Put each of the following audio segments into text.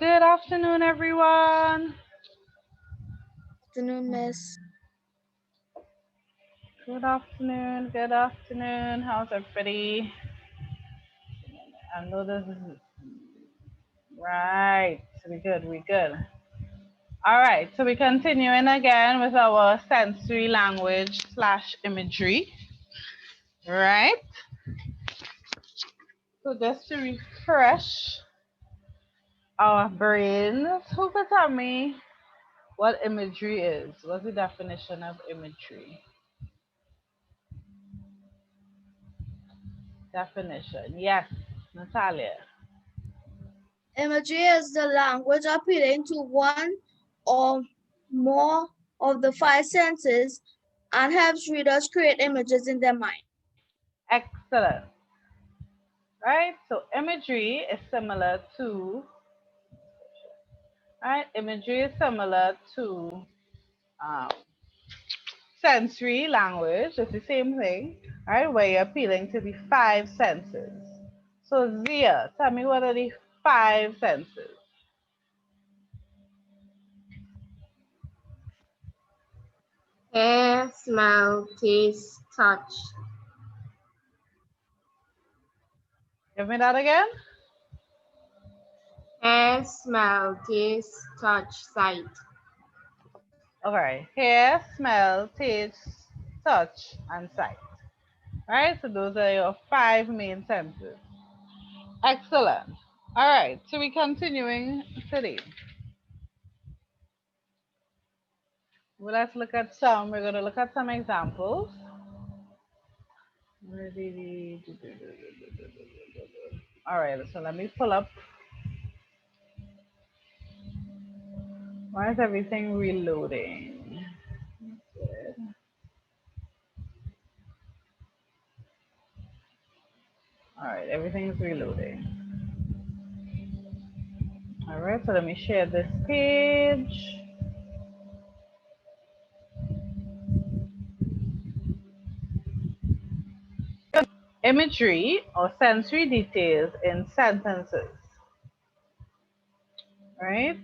Good afternoon, everyone. Afternoon, Miss. Good afternoon. Good afternoon. How's everybody? I know this is right. We good. We good. All right. So we're continuing again with our sensory language slash imagery. Right. So just to refresh our brains, who could tell me what imagery is? What's the definition of imagery? Definition. Yes, Natalia. Imagery is the language appealing to one or more of the five senses and helps readers create images in their mind. Excellent. Right? So imagery is similar to, right? Imagery is similar to um, sensory language. It's the same thing, right? Where you're appealing to the five senses. So Zia, tell me what are the five senses? Hair, smell, taste, touch. Give me that again. Hair, smell, taste, touch, sight. Okay. Hear, smell, taste, touch, and sight. Right? So those are your five main senses. Excellent. All right. So we're continuing today. Well, let's look at some. We're going to look at some examples. All right, so let me pull up. Why is everything reloading? All right, everything's reloading. All right, so let me share this page. Imagery or sensory details in sentences. Right?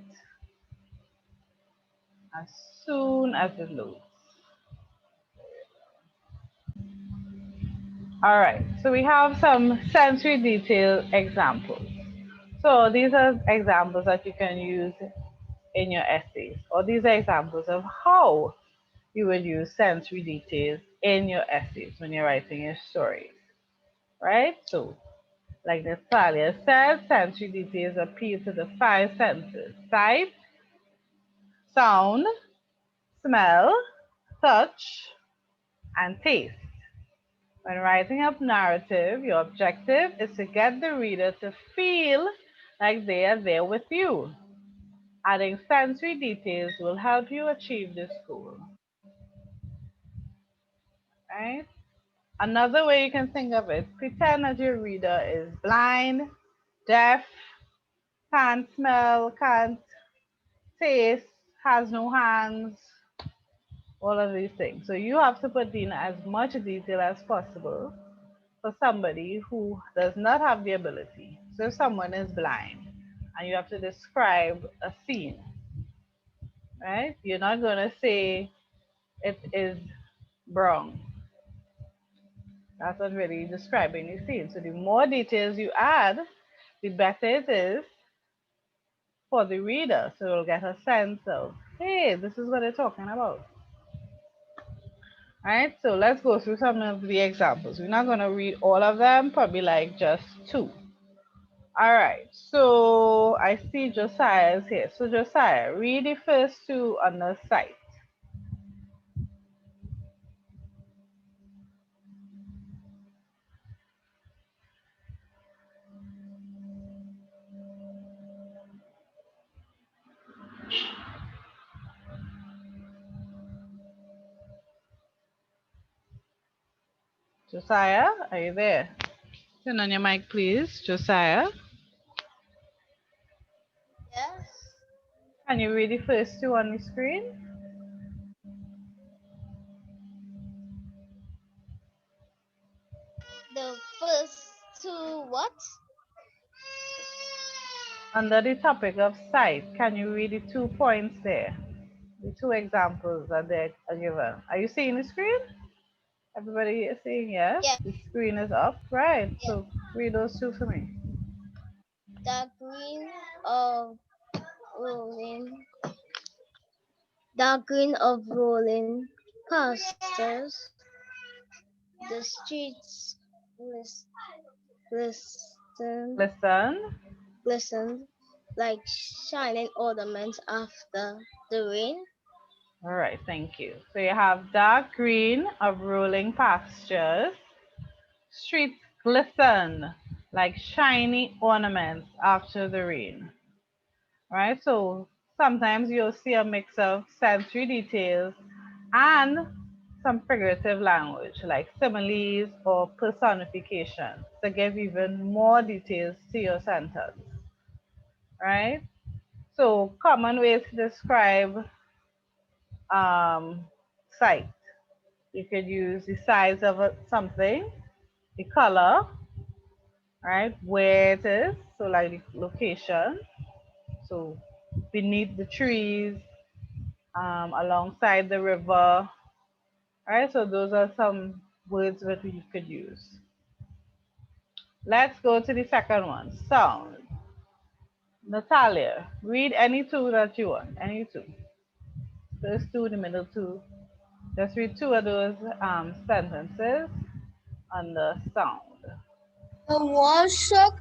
As soon as it loads. All right, so we have some sensory detail examples. So these are examples that you can use in your essays, or these are examples of how you would use sensory details in your essays when you're writing your stories, right? So, like Natalia said, sensory details appeal to the five senses: sight, sound, smell, touch, and taste. When writing up narrative, your objective is to get the reader to feel like they are there with you. Adding sensory details will help you achieve this goal. Right? Another way you can think of it, pretend that your reader is blind, deaf, can't smell, can't taste, has no hands, all of these things. So you have to put in as much detail as possible for somebody who does not have the ability. So if someone is blind and you have to describe a scene, right? You're not going to say it is brown. That's not really describing the scene. So the more details you add, the better it is for the reader. So you'll get a sense of, hey, this is what they're talking about. All right, so let's go through some of the examples. We're not going to read all of them, probably like just two. All right, so I see Josiah's here. So Josiah, read the first two on the site. Josiah, are you there? Turn on your mic, please. Josiah, Yes. can you read the first two on the screen? The first two what? Under the topic of sight, can you read the 2 points there? The 2 examples that they are given. Are you seeing the screen? Everybody is seeing, yes? Yeah, The screen is up, right? yeah. So read those 2 for me. The green of rolling, the green of rolling pastures, the streets glisten, Listen. glistened like shining ornaments after the rain. All right, thank you. So you have dark green of rolling pastures. Streets glisten like shiny ornaments after the rain. Right? So sometimes you'll see a mix of sensory details and some figurative language like similes or personification to give even more details to your sentence. Right? So common ways to describe um, sight. You could use the size of something, the color, right? Where it is, so like the location. So beneath the trees, alongside the river. Right, so those are some words that you could use. Let's go to the second one, sound. Natalia, read any 2 that you want, any 2. First 2, the middle 2. Just read 2 of those sentences on the sound. The wall shook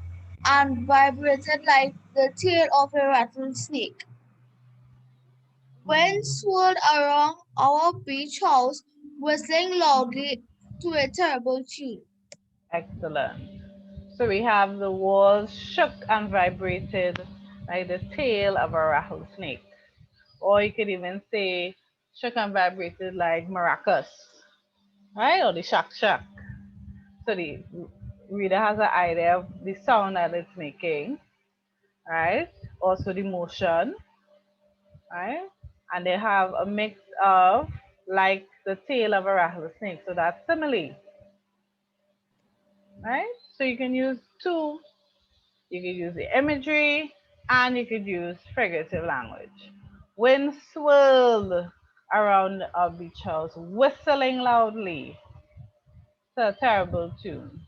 and vibrated like the tail of a rattlesnake. Wind swirled around our beach house, whistling loudly to a terrible tune. Excellent. So we have the walls shook and vibrated like the tail of a rattlesnake. Or you could even say shook and vibrated like maracas, right? Or the shack shack. So the reader has an idea of the sound that it's making, right? Also the motion, right? And they have a mix of like the tail of a rattlesnake. So that's simile, right? So you can use 2. You could use the imagery and you could use figurative language. Wind swirled around our beach house, whistling loudly. It's a terrible tune,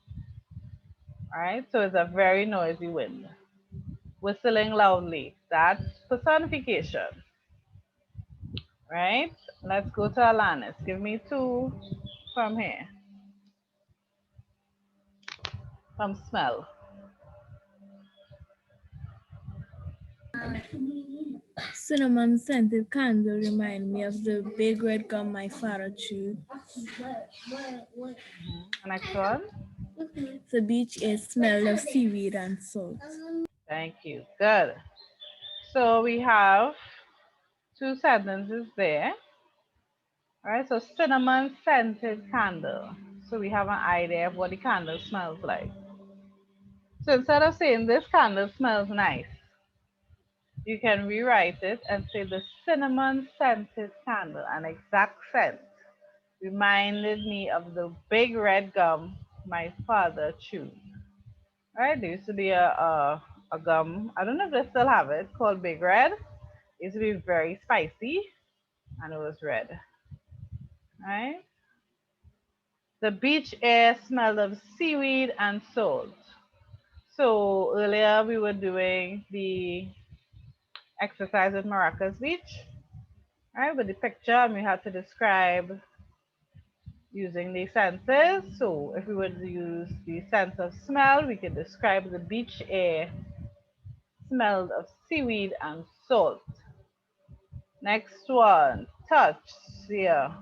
right? So it's a very noisy wind. Whistling loudly. That's personification, right? Let's go to Alanis. Give me 2 from here. From smell. Cinnamon scented candle remind me of the big red gum my father chewed. Next one. The beach air smelled of seaweed and salt. Thank you. Good. So we have 2 sentences there. All right, so cinnamon scented candle. So we have an idea of what the candle smells like. So instead of saying this candle smells nice, you can rewrite it and say the cinnamon scented candle, an exact scent, reminded me of the big red gum my father chewed. All right, there used to be a gum, I don't know if they still have it, called Big Red. It used to be very spicy and it was red. All right. The beach air smelled of seaweed and salt. So earlier we were doing the exercise at Maracas Beach, right, with the picture, and we had to describe using the senses. So if we were to use the sense of smell, we could describe the beach air smelled of seaweed and salt. Next one, touch. Yeah,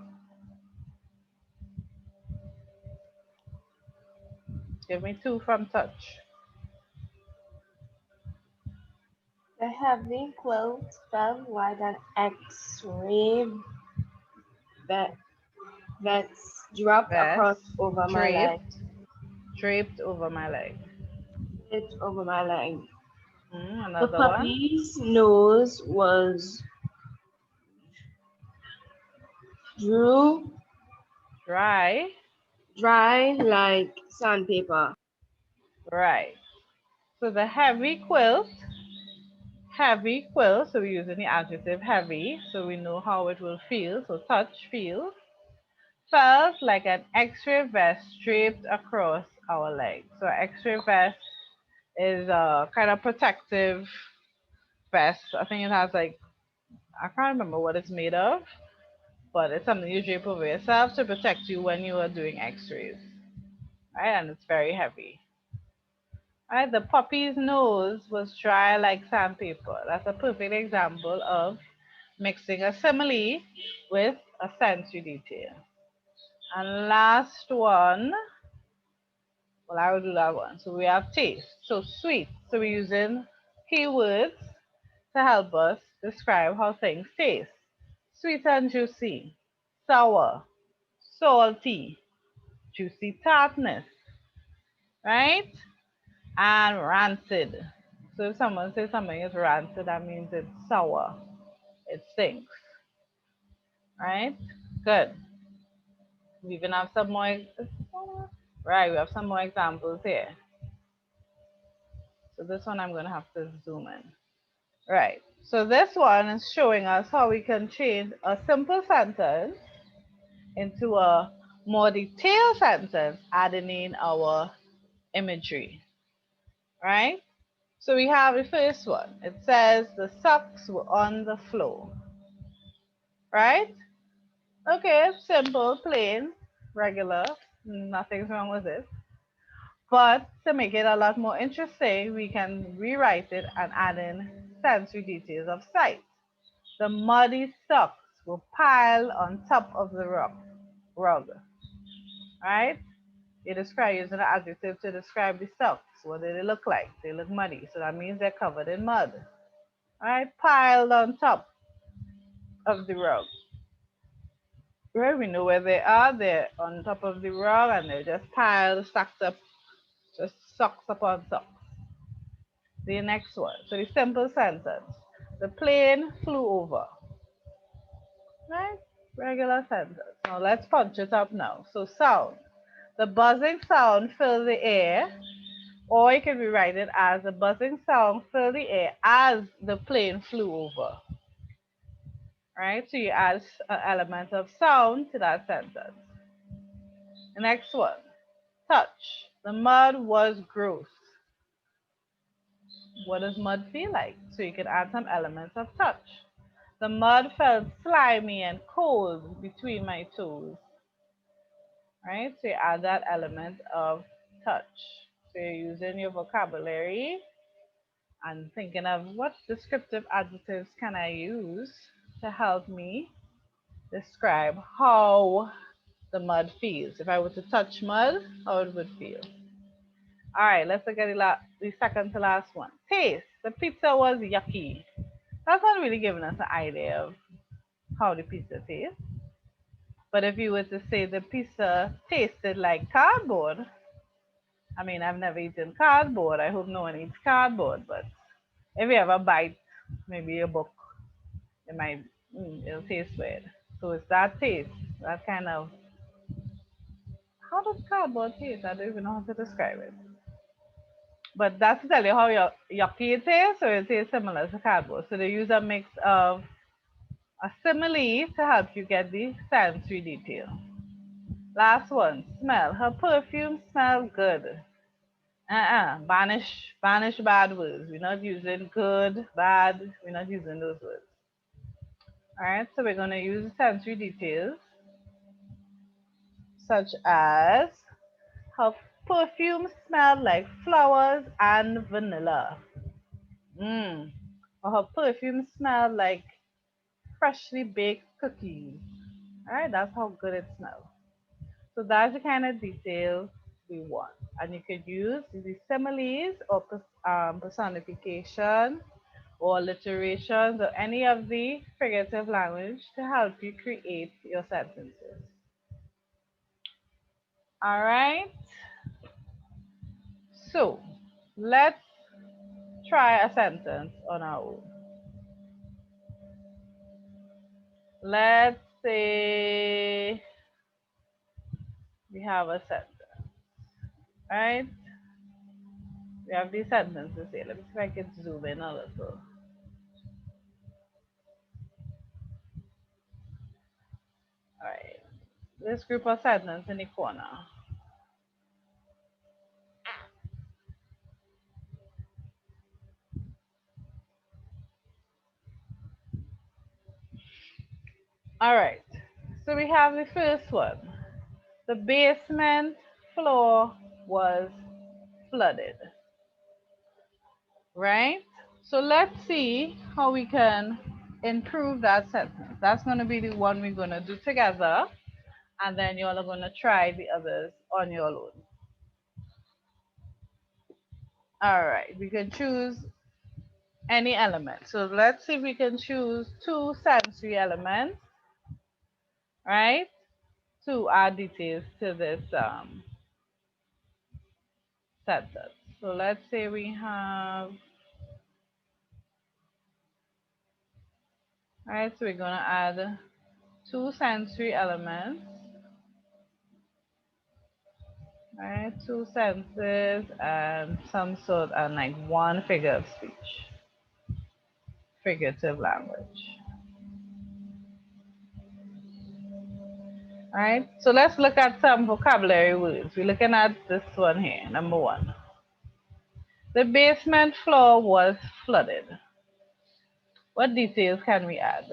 give me 2 from touch. The heavy quilt felt like an X-ray that that's dropped Vest, across over my leg. draped, draped over my leg. It over my leg. The Another one, puppy's nose was drew dry. dry like sandpaper. Right. So the heavy quilt Heavy quill, so we're using the adjective heavy, so we know how it will feel. So touch, feel. Felt like an X-ray vest draped across our legs. So X-ray vest is a kind of protective vest. I think it has like, I can't remember what it's made of, but it's something you drape over yourself to protect you when you are doing X-rays. Right, and it's very heavy. Right, the puppy's nose was dry like sandpaper. That's a perfect example of mixing a simile with a sensory detail. And last one, well, I will do that one. So we have taste. So sweet. So we're using keywords to help us describe how things taste. Sweet and juicy, sour, salty, juicy tartness, right? And rancid. So if someone says something is rancid, that means it's sour. It stinks, right? Good. We even have some more, right, we have some more examples here. So this one I'm going to have to zoom in. Right. So this one is showing us how we can change a simple sentence into a more detailed sentence, adding in our imagery. Right? So we have the first one. It says the socks were on the floor. Right? Okay, simple, plain, regular. Nothing's wrong with it. But to make it a lot more interesting, we can rewrite it and add in sensory details of sight. The muddy socks were piled on top of the rug. Right? You describe using an adjective to describe the socks. What do they look like? They look muddy. So that means they're covered in mud. Right? Piled on top of the rug. Right? We know where they are. They're on top of the rug and they're just piled, stacked up, just socks upon socks. The next one. So the simple sentence. The plane flew over. Right? Regular sentence. Now let's punch it up now. So sound. The buzzing sound filled the air, or you can rewrite it as the buzzing sound filled the air as the plane flew over. Right? So you add an element of sound to that sentence. The next one. Touch. The mud was gross. What does mud feel like? So you can add some elements of touch. The mud felt slimy and cold between my toes. Right? So you add that element of touch. So you're using your vocabulary and thinking of what descriptive adjectives can I use to help me describe how the mud feels. If I were to touch mud, how it would feel. All right, let's look at the second to last one. Taste. The pizza was yucky. That's not really giving us an idea of how the pizza tastes. But if you were to say the pizza tasted like cardboard, I mean, I've never eaten cardboard. I hope no one eats cardboard. But if you ever bite maybe a book, it might, it'll taste weird. So it's that taste, that kind of, how does cardboard taste? I don't even know how to describe it. But that's to tell you how yucky it tastes, so it tastes similar to cardboard. So they use a mix of a simile to help you get the sensory detail. Last one, smell. Her perfume smells good. Banish bad words. We're not using good, bad. We're not using those words. All right, so we're going to use sensory details such as her perfume smelled like flowers and vanilla. Or her perfume smelled like freshly baked cookies. All right, that's how good it smells. So that's the kind of detail we want. And you could use the similes or personification or alliterations or any of the figurative language to help you create your sentences. All right. So let's try a sentence on our own. Let's say we have a sentence, right? We have these sentences here. Let me see if I can zoom in a little. All right. This group of sentences in the corner. All right. So we have the first one. The basement floor was flooded. Right? So let's see how we can improve that sentence. That's going to be the one we're going to do together, and then you all are going to try the others on your own. All right, we can choose any element. So let's see if we can choose two sensory elements, right, to add details to this sentence. So let's say we have, all right, so we're going to add two sensory elements. Right, two senses and some sort and like one figure of speech, figurative language. All right, so let's look at some vocabulary words. We're looking at this one here, number one. The basement floor was flooded. What details can we add?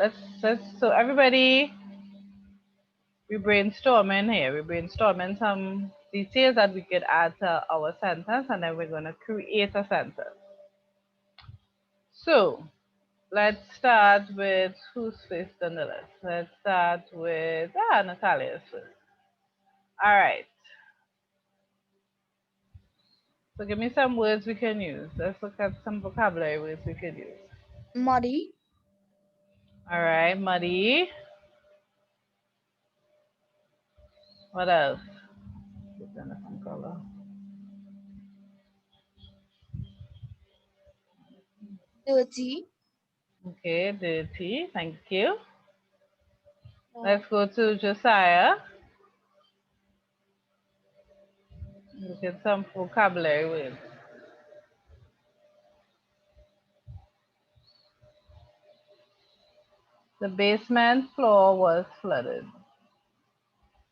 So everybody, we're brainstorming here. We're brainstorming some details that we could add to our sentence, and then we're going to create a sentence. So let's start with who's first on the list. Let's start with Natalia's first. All right. So give me some words we can use. Let's look at some vocabulary words we could use. Muddy, All right, muddy. What else? Some color. dirty, Okay, dirty. Thank you. Let's go to Josiah. Look at some vocabulary words. The basement floor was flooded.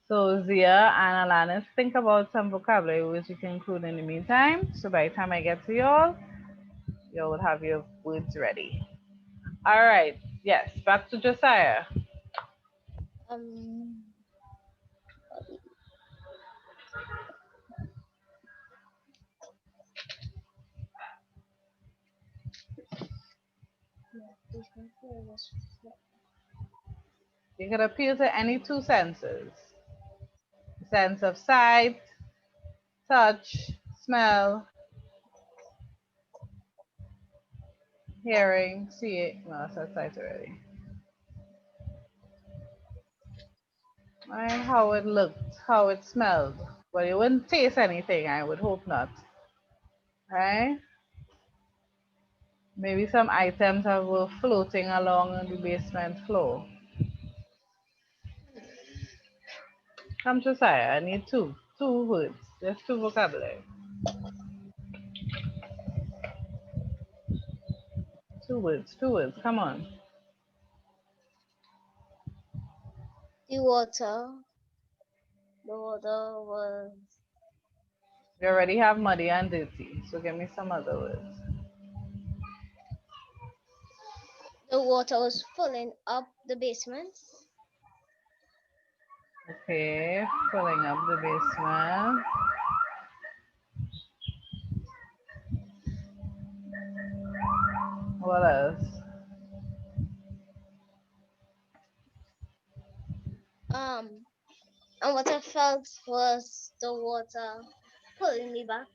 So Zia and Alanis, think about some vocabulary words you can include in the meantime. So by the time I get to y'all, y'all would have your words ready. All right. Yes. Back to Josiah. um, You can appeal to any two senses. Sense of sight, touch, smell, hearing, see it. No, I said sight already. And how it looked, how it smelled. Well, you wouldn't taste anything, I would hope not. Right? Maybe some items that were floating along the basement floor. Come Josiah, I need two words. Just two vocabulary. Two words. Come on. the water. The water was. We already have muddy and dirty, so give me some other words. The water was filling up the basement. Okay, filling up the basement. What else? And what I felt was the water pulling me back.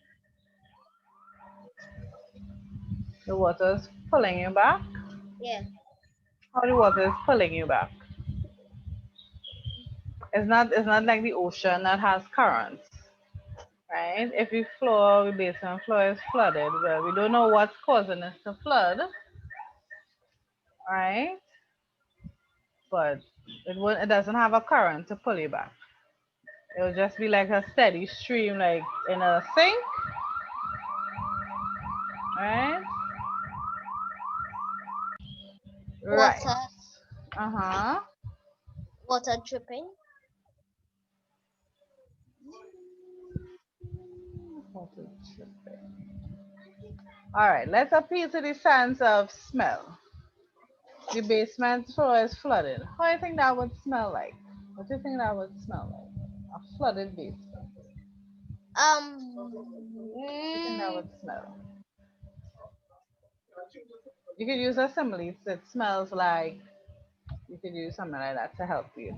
The water's pulling you back? Yeah. How the water is pulling you back? It's not like the ocean that has currents, right? If the basement floor is flooded, well, we don't know what's causing it to flood, right? But it doesn't have a current to pull you back. It'll just be like a steady stream, like in a sink, right? Right. Water, Uh-huh. water dripping. All right, let's appeal to the sense of smell. The basement floor is flooded. How do you think that would smell like? What do you think that would smell like? A flooded basement. What do you think that would smell? You could use a simile. It smells like. You could use something like that to help you.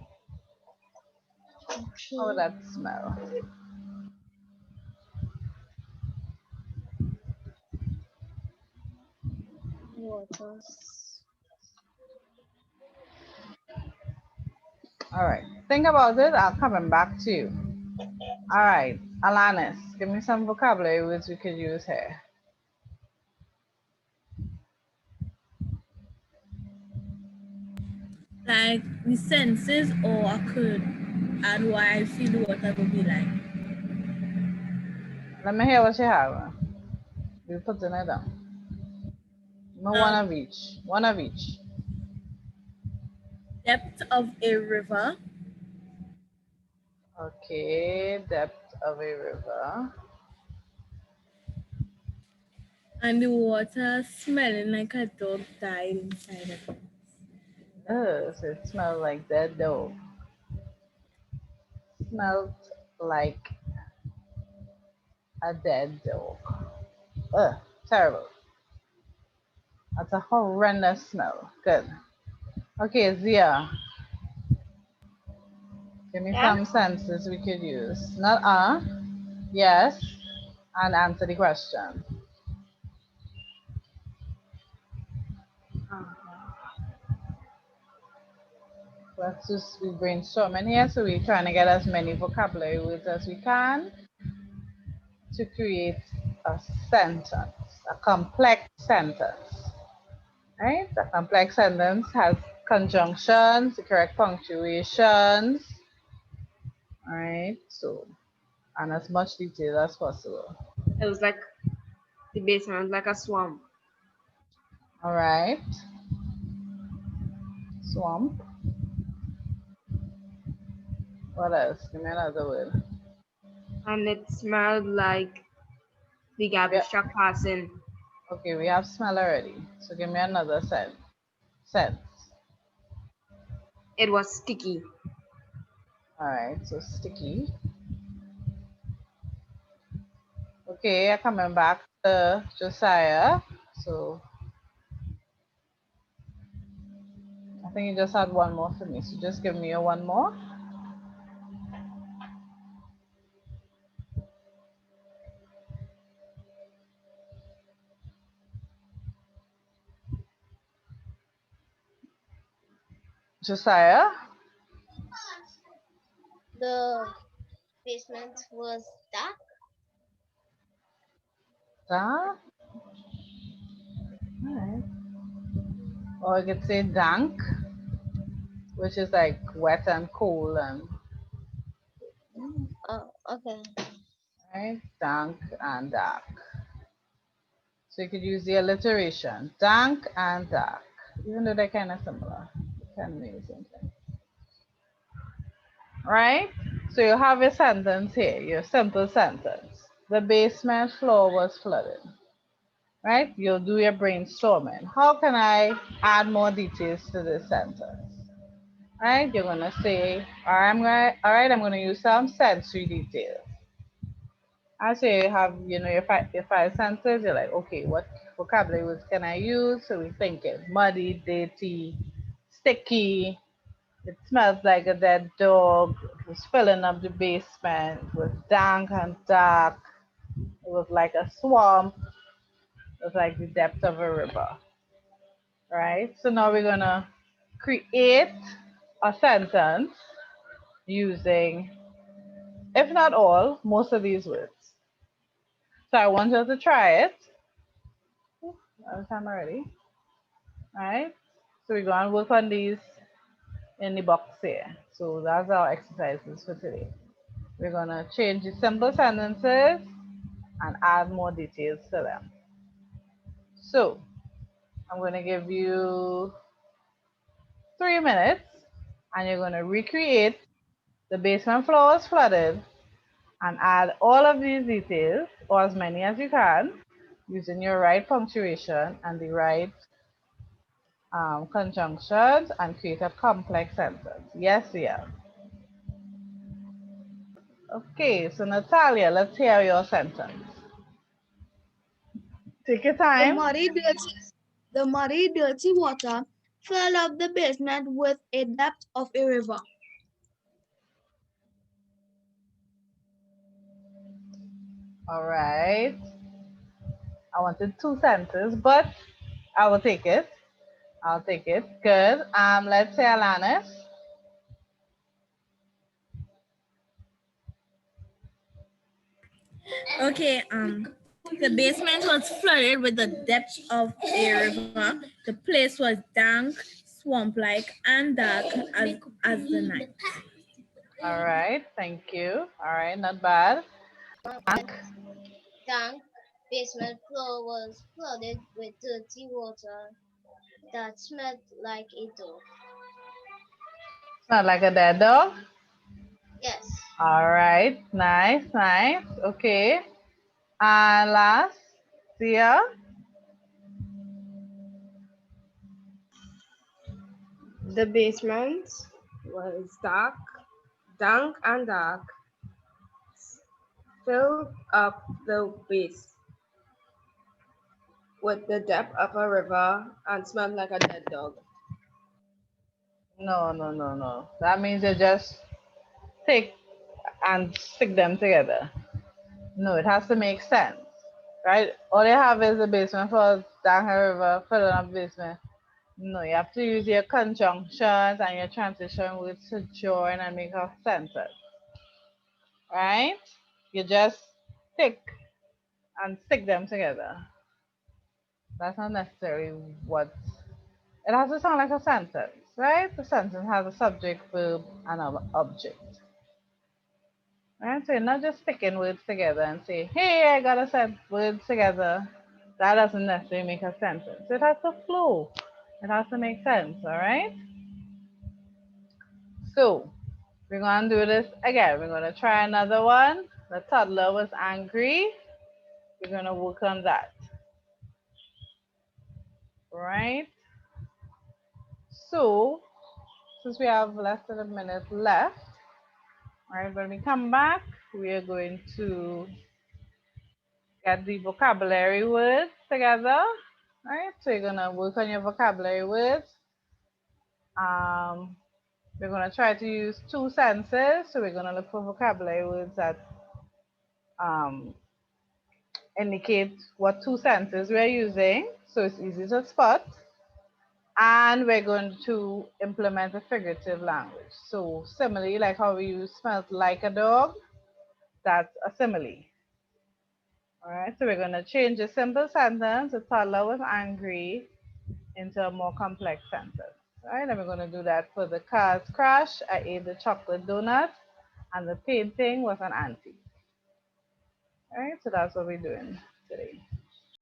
How would that smell? Water. All right, think about it. I'll come back to you. All right, Alanis, give me some vocabulary words we could use here. Like the senses, or I could add what I feel the water would be like. Let me hear what you have. You put it down. No, one of each. One of each. Depth of a river, Okay, depth of a river. and the water smelling like a dog died inside of it. Oh, so it smells like dead dog. Smelled like a dead dog. Ugh, terrible. That's a horrendous smell. Good. Okay, Zia, give me Yeah. some senses we could use. Not yes, and answer the question. Let's just be brainstorming here, so we're trying to get as many vocabulary words as we can to create a sentence, a complex sentence. Right? A complex sentence has conjunctions, the correct punctuations. All right, so and as much detail as possible. It was like the basement was like a swamp. All right, swamp. What else? Give me another word. And it smelled like the Yeah. garbage truck passing. Okay, we have smell already. So give me another sense. Sense. It was sticky. All right, so sticky. Okay, coming back to Josiah. So I think you just had one more for me. So just give me a one more. Josiah. The basement was dark. All right. Or you could say dank, which is like wet and cool and Oh, okay. right, dank and dark. So you could use the alliteration, dank and dark, even though they're kind of similar. They kind of mean the same thing. Right? So you have your sentence here, your simple sentence. The basement floor was flooded. Right? You'll do your brainstorming. How can I add more details to this sentence? Right? You're gonna say, all right, I'm gonna use some sensory details. I say you have, your five senses, you're like, okay, what vocabulary words can I use? So we think it muddy, dirty, sticky. It smells like a dead dog. It was filling up the basement. It was dank and dark. It was like a swamp. It was like the depth of a river. Right? So now we're gonna create a sentence using, if not all, most of these words. So I want you to try it. By the time already. Alright. So we're going to work on these in the box here. So that's our exercises for today. We're going to change the simple sentences and add more details to them. So I'm going to give you 3 minutes and you're going to recreate the basement floor was flooded and add all of these details, or as many as you can, using your right punctuation and the right conjunctions, and create a complex sentence. Yes, yeah. Okay, so Natalia, let's hear your sentence. Take your The time. muddy, dirty water filled up the basement with a depth of a river. All right. I wanted two sentences, but I will take it. I'll take it. Good. Let's say Alanis. Okay, the basement was flooded with the depth of a river. The place was dank, swamp-like, and dark as the night. All right. Thank you. All right. Not bad. Mark. Tank basement floor was flooded with dirty water that smelled like a dog. Not like a dead dog. Yes, All right. Nice. Nice. Okay. And last, Sia. The basement was dark, dank and dark, filled up the base with the depth of a river and smelled like a dead dog. No, no, no, no. That means you just take and stick them together. No, it has to make sense, right? All you have is the basement for down river, filling up basement. No, you have to use your conjunctions and your transition words to join and make a sentence, right? You just stick and stick them together. That's not necessarily what it has to sound like a sentence, right? The sentence has a subject, verb, and an object. Right? So you're not just sticking words together and say, hey, I got to set words together. That doesn't necessarily make a sentence. It has to flow. It has to make sense, all right? So we're going to do this again. We're going to try another one. The toddler was angry. We're going to work on that, right? So since we have less than a minute left, all right, when we come back, we are going to get the vocabulary words together. All right, so you're gonna work on your vocabulary words. We're gonna try to use two senses. So we're gonna look for vocabulary words that um, indicate what two senses we're using, so it's easy to spot. And we're going to implement a figurative language. So simile, like how we use smelled like a dog, that's a simile. All right, so we're gonna change a simple sentence, the toddler was angry, into a more complex sentence. All right, and we're going to do that for the car's crash. I ate the chocolate donut, and the painting was an auntie. All right, so that's what we're doing today.